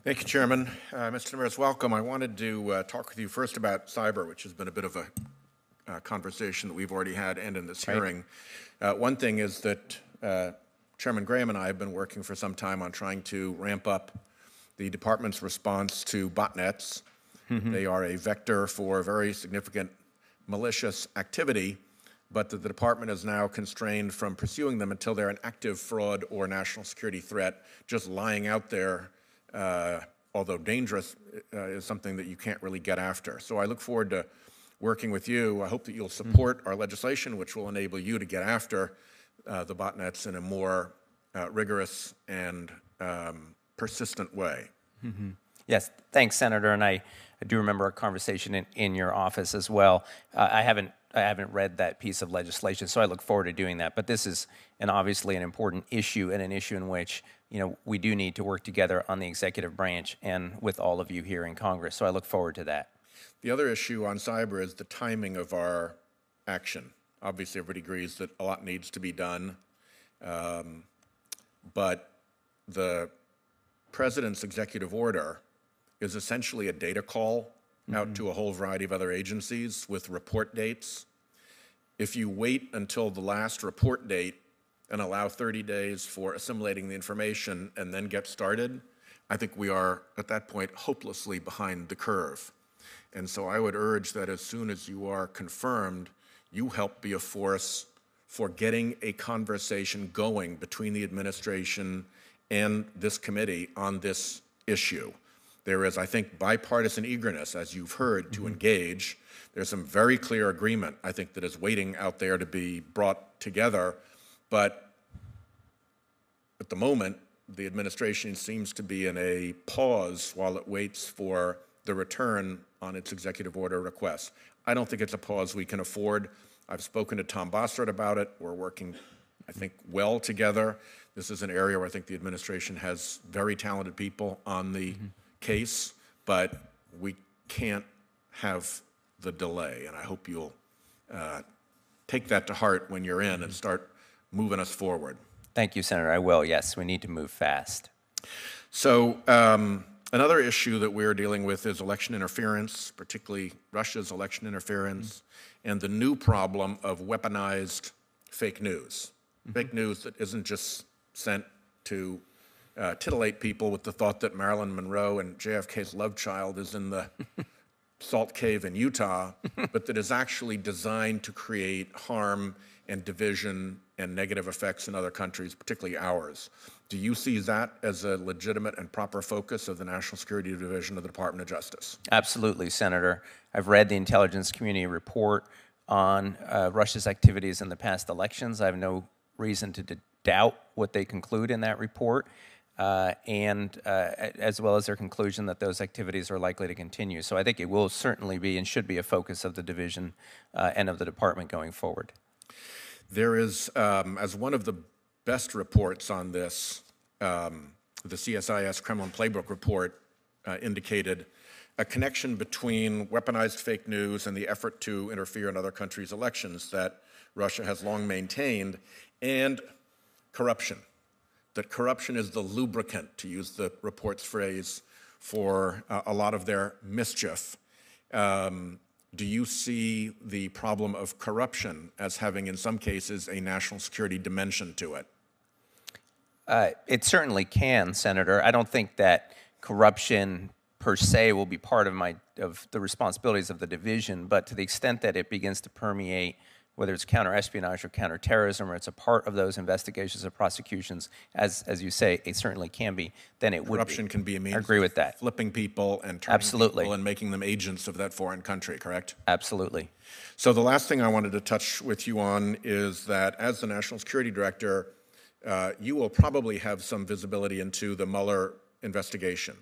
Thank you, Chairman. Mr. Ramirez, welcome. I wanted to talk with you first about cyber, which has been a bit of a conversation that we've already had and in this hearing. One thing is that Chairman Graham and I have been working for some time on trying to ramp up the department's response to botnets. They are a vector for very significant malicious activity, but that the department is now constrained from pursuing them until they're an active fraud or national security threat. Just lying out there, although dangerous, is something that you can't really get after. So I look forward to working with you. I hope that you'll support our legislation, which will enable you to get after the botnets in a more rigorous and persistent way. Yes, thanks, Senator. And I do remember a conversation in your office as well. I haven't read that piece of legislation, so I look forward to doing that. But this is obviously an important issue, and an issue in which we do need to work together on the executive branch and with all of you here in Congress. So I look forward to that. The other issue on cyber is the timing of our action. Obviously, everybody agrees that a lot needs to be done, but the President's executive order is essentially a data call out to a whole variety of other agencies with report dates. If you wait until the last report date and allow 30 days for assimilating the information and then get started, I think we are, at that point, hopelessly behind the curve. And so I would urge that as soon as you are confirmed, you help be a force for getting a conversation going between the administration and this committee on this issue. There is, I think, bipartisan eagerness, as you've heard, to engage. There's some very clear agreement, I think, that is waiting out there to be brought together. But at the moment, the administration seems to be in a pause while it waits for the return on its executive order request. I don't think it's a pause we can afford. I've spoken to Tom Bossert about it. We're working, I think, well together. This is an area where I think the administration has very talented people on the case, but we can't have the delay, and I hope you'll take that to heart when you're in and start moving us forward. Thank you, Senator. I will. Yes, we need to move fast. So another issue that we're dealing with is election interference, particularly Russia's election interference, and the new problem of weaponized fake news. Fake news that isn't just sent to titillate people with the thought that Marilyn Monroe and JFK's love child is in the salt cave in Utah, but that is actually designed to create harm and division and negative effects in other countries, particularly ours. Do you see that as a legitimate and proper focus of the National Security Division of the Department of Justice? Absolutely, Senator. I've read the intelligence community report on Russia's activities in the past elections. I have no reason to doubt what they conclude in that report, as well as their conclusion that those activities are likely to continue. So I think it will certainly be and should be a focus of the division and of the department going forward. There is, as one of the best reports on this, the CSIS Kremlin Playbook report indicated, a connection between weaponized fake news and the effort to interfere in other countries' elections that Russia has long maintained, and corruption. That corruption is the lubricant, to use the report's phrase, for a lot of their mischief. Do you see the problem of corruption as having, in some cases, a national security dimension to it? It certainly can, Senator. I don't think that corruption per se will be part of the responsibilities of the division, but to the extent that it begins to permeate, whether it's counter-espionage or counterterrorism, or it's a part of those investigations or prosecutions, as you say, it certainly can be, then it would be. Corruption can be a means I agree with that. Of flipping people and turning Absolutely. people and making them agents of that foreign country, correct? Absolutely. So the last thing I wanted to touch with you on is that as the National Security Director, you will probably have some visibility into the Mueller investigation.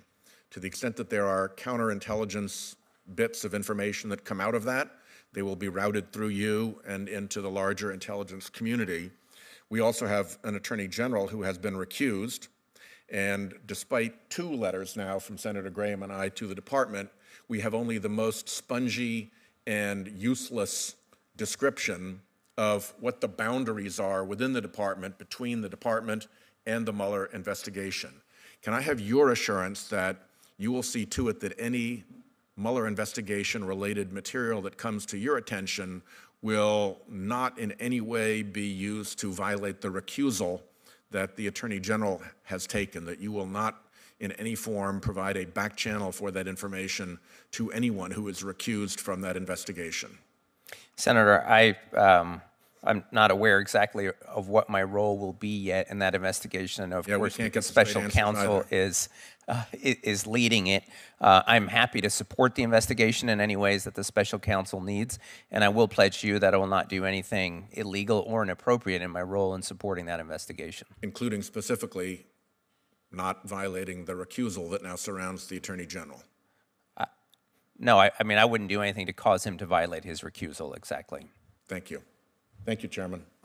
To the extent that there are counterintelligence bits of information that come out of that, they will be routed through you and into the larger intelligence community. We also have an Attorney General who has been recused, and despite 2 letters now from Senator Graham and I to the department, we have only the most spongy and useless description of what the boundaries are within the department, between the department and the Mueller investigation. Can I have your assurance that you will see to it that any Mueller investigation-related material that comes to your attention will not in any way be used to violate the recusal that the Attorney General has taken, that you will not in any form provide a back channel for that information to anyone who is recused from that investigation. Senator, I'm not aware exactly of what my role will be yet in that investigation. And of course, the special counsel is leading it. I'm happy to support the investigation in any ways that the special counsel needs, and I will pledge to you that I will not do anything illegal or inappropriate in my role in supporting that investigation. Including specifically not violating the recusal that now surrounds the Attorney General. No, I mean, I wouldn't do anything to cause him to violate his recusal, exactly. Thank you. Thank you, Chairman.